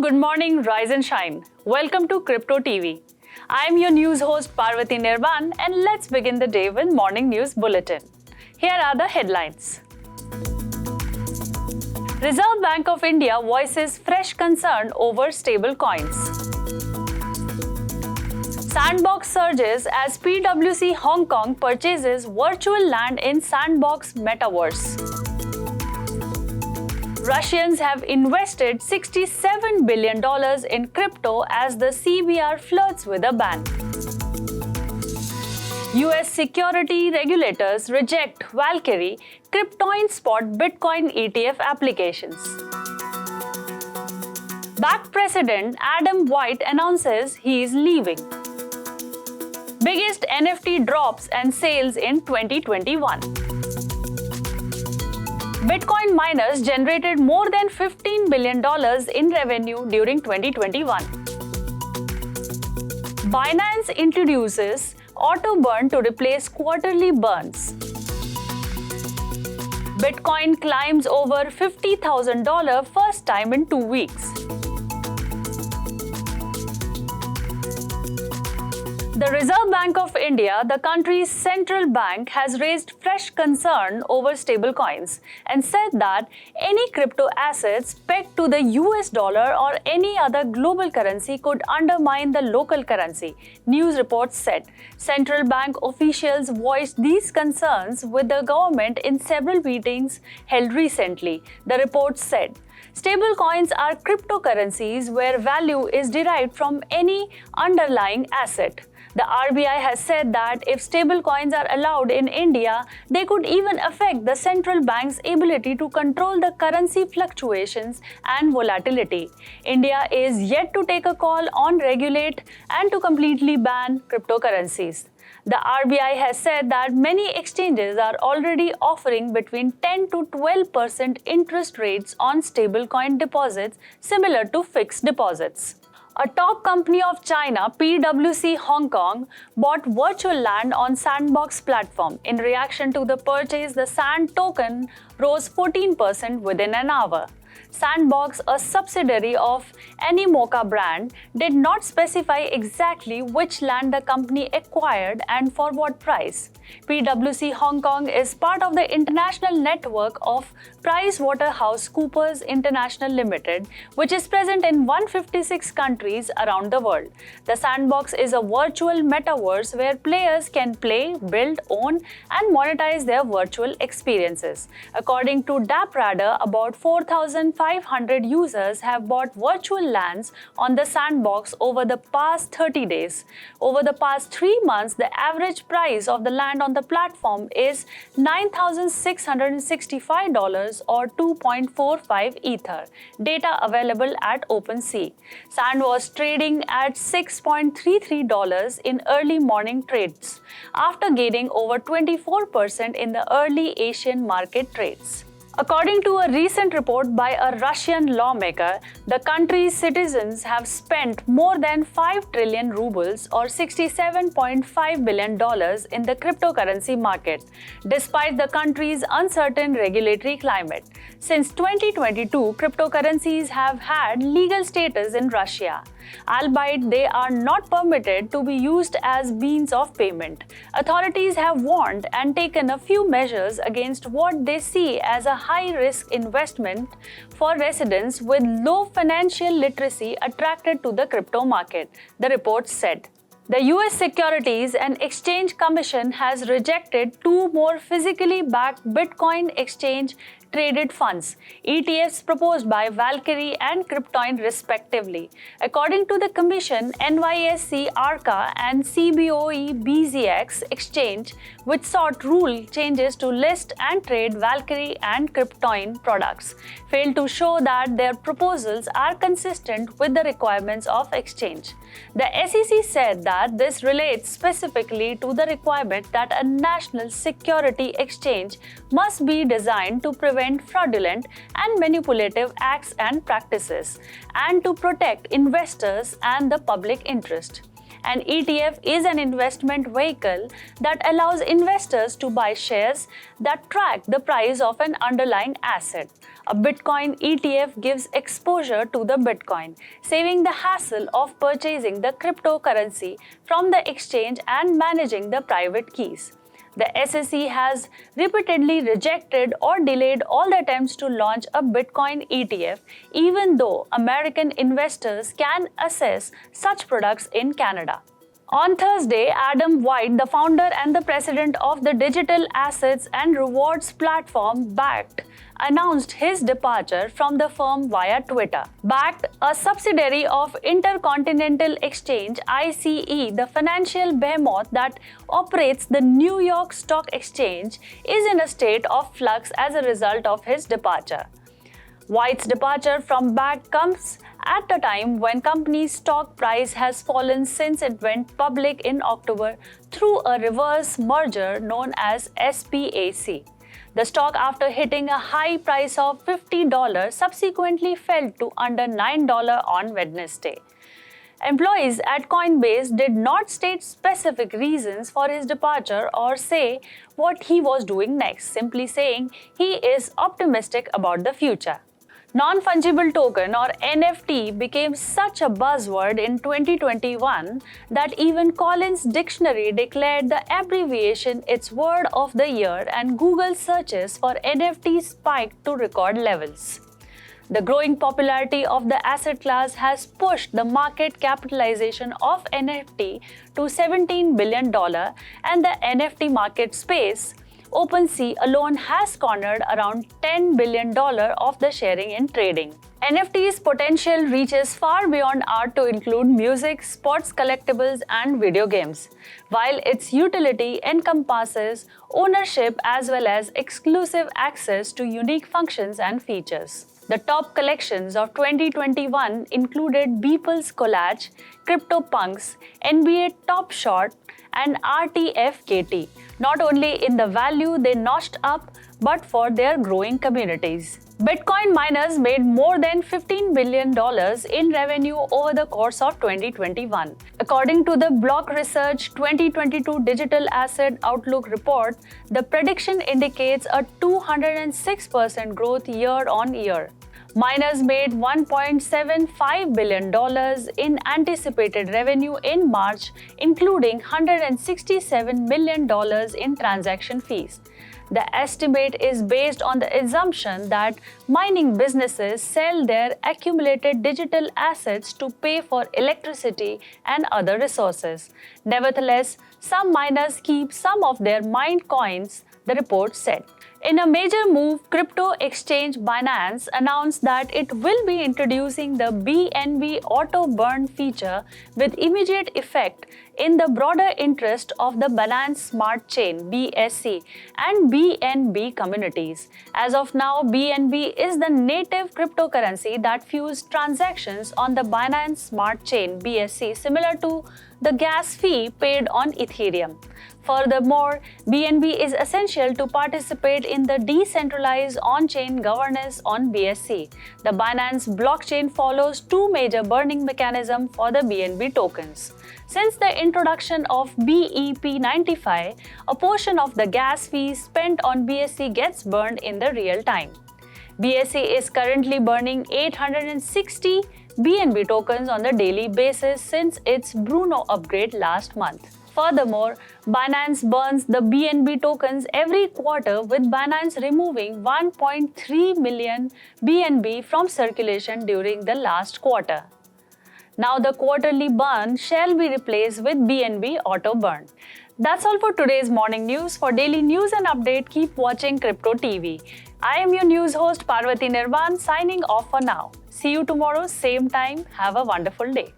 good morning, rise and shine. Welcome to Crypto TV. I am your news host Parvati Nirvan and let's begin the day with Morning News Bulletin. Here are the headlines. Reserve Bank of India voices fresh concern over stable coins. Sandbox surges as PwC Hong Kong purchases virtual land in Sandbox Metaverse. Russians have invested $67 billion in crypto as the CBR flirts with a ban. US security regulators reject Valkyrie Cryptoin spot Bitcoin ETF applications. Bakkt President Adam White announces he is leaving. Biggest NFT drops and sales in 2021. Bitcoin miners generated more than $15 billion in revenue during 2021. Binance introduces auto burn to replace quarterly burns. Bitcoin climbs over $50,000 first time in 2 weeks. The Reserve Bank of India, the country's central bank, has raised fresh concern over stablecoins and said that any crypto assets pegged to the US dollar or any other global currency could undermine the local currency, news reports said. Central bank officials voiced these concerns with the government in several meetings held recently, the report said. Stablecoins are cryptocurrencies where value is derived from any underlying asset. The RBI has said that if stablecoins are allowed in India, they could even affect the central bank's ability to control the currency fluctuations and volatility. India is yet to take a call on regulate and to completely ban cryptocurrencies. The RBI has said that many exchanges are already offering between 10 to 12% interest rates on stablecoin deposits similar to fixed deposits. A top company of China, PwC Hong Kong, bought virtual land on Sandbox platform. In reaction to the purchase, the Sand token rose 14% within an hour. Sandbox, a subsidiary of Animoca brand, did not specify exactly which land the company acquired and for what price. PwC Hong Kong is part of the international network of PricewaterhouseCoopers International Limited, which is present in 156 countries around the world. The Sandbox is a virtual metaverse where players can play, build, own, and monetize their virtual experiences. According to DappRadar, about 4,500 users have bought virtual lands on the Sandbox over the past 30 days. Over the past 3 months, the average price of the land on the platform is $9,665 or 2.45 Ether. Data available at OpenSea. Sand was trading at $6.33 in early morning trades, after gaining over 24% in the early Asian market trades. According to a recent report by a Russian lawmaker, the country's citizens have spent more than 5 trillion rubles or $67.5 billion in the cryptocurrency market, despite the country's uncertain regulatory climate. Since 2022, cryptocurrencies have had legal status in Russia, albeit they are not permitted to be used as means of payment. Authorities have warned and taken a few measures against what they see as a high-risk investment for residents with low financial literacy attracted to the crypto market, the report said. The US Securities and Exchange Commission has rejected 2 more physically backed Bitcoin exchange traded funds, ETFs proposed by Valkyrie and Cryptoin respectively. According to the Commission, NYSE Arca and CBOE BZX exchange, which sought rule changes to list and trade Valkyrie and Cryptoin products, failed to show that their proposals are consistent with the requirements of exchange. The SEC said that this relates specifically to the requirement that a national security exchange must be designed to prevent fraudulent and manipulative acts and practices, and to protect investors and the public interest. An ETF is an investment vehicle that allows investors to buy shares that track the price of an underlying asset. A Bitcoin ETF gives exposure to the Bitcoin, saving the hassle of purchasing the cryptocurrency from the exchange and managing the private keys. The SEC has repeatedly rejected or delayed all the attempts to launch a Bitcoin ETF, even though American investors can access such products in Canada. On Thursday, Adam White, the founder and the president of the digital assets and rewards platform Bakkt, announced his departure from the firm via Twitter. Bakkt, a subsidiary of Intercontinental Exchange (ICE), the financial behemoth that operates the New York Stock Exchange, is in a state of flux as a result of his departure. White's departure from Bakkt comes at a time when company's stock price has fallen since it went public in October through a reverse merger known as SPAC. The stock, after hitting a high price of $50, subsequently fell to under $9 on Wednesday. Employees at Coinbase did not state specific reasons for his departure or say what he was doing next, simply saying he is optimistic about the future. Non-fungible token or NFT became such a buzzword in 2021 that even Collins Dictionary declared the abbreviation its word of the year, and Google searches for NFT spiked to record levels. The growing popularity of the asset class has pushed the market capitalization of NFT to $17 billion, and the NFT market space, OpenSea alone has cornered around $10 billion of the sharing in trading. NFT's potential reaches far beyond art to include music, sports collectibles, and video games, while its utility encompasses ownership as well as exclusive access to unique functions and features. The top collections of 2021 included Beeple's Collage, CryptoPunks, NBA Top Shot, and RTFKT, not only in the value they notched up, but for their growing communities. Bitcoin miners made more than $15 billion in revenue over the course of 2021. According to the Block Research 2022 Digital Asset Outlook report, the prediction indicates a 206% growth year on year. Miners made $1.75 billion in anticipated revenue in March, including $167 million in transaction fees. The estimate is based on the assumption that mining businesses sell their accumulated digital assets to pay for electricity and other resources. Nevertheless, some miners keep some of their mined coins, the report said. In a major move, crypto exchange Binance announced that it will be introducing the BNB Auto Burn feature with immediate effect in the broader interest of the Binance Smart Chain (BSC) and BNB communities. As of now, BNB is the native cryptocurrency that fuels transactions on the Binance Smart Chain (BSC), similar to the gas fee paid on Ethereum. Furthermore, BNB is essential to participate in the decentralized on-chain governance on BSC. The Binance blockchain follows two major burning mechanisms for the BNB tokens. Since the introduction of BEP95, a portion of the gas fees spent on BSC gets burned in the real time. BSC is currently burning 860 BNB tokens on the daily basis since its Bruno upgrade last month. Furthermore, Binance burns the BNB tokens every quarter, with Binance removing 1.3 million BNB from circulation during the last quarter. Now the quarterly burn shall be replaced with BNB Auto Burn. That's all for today's morning news. For daily news and update, keep watching Crypto TV. I am your news host Parvati Nirvan, signing off for now. See you tomorrow, same time. Have a wonderful day.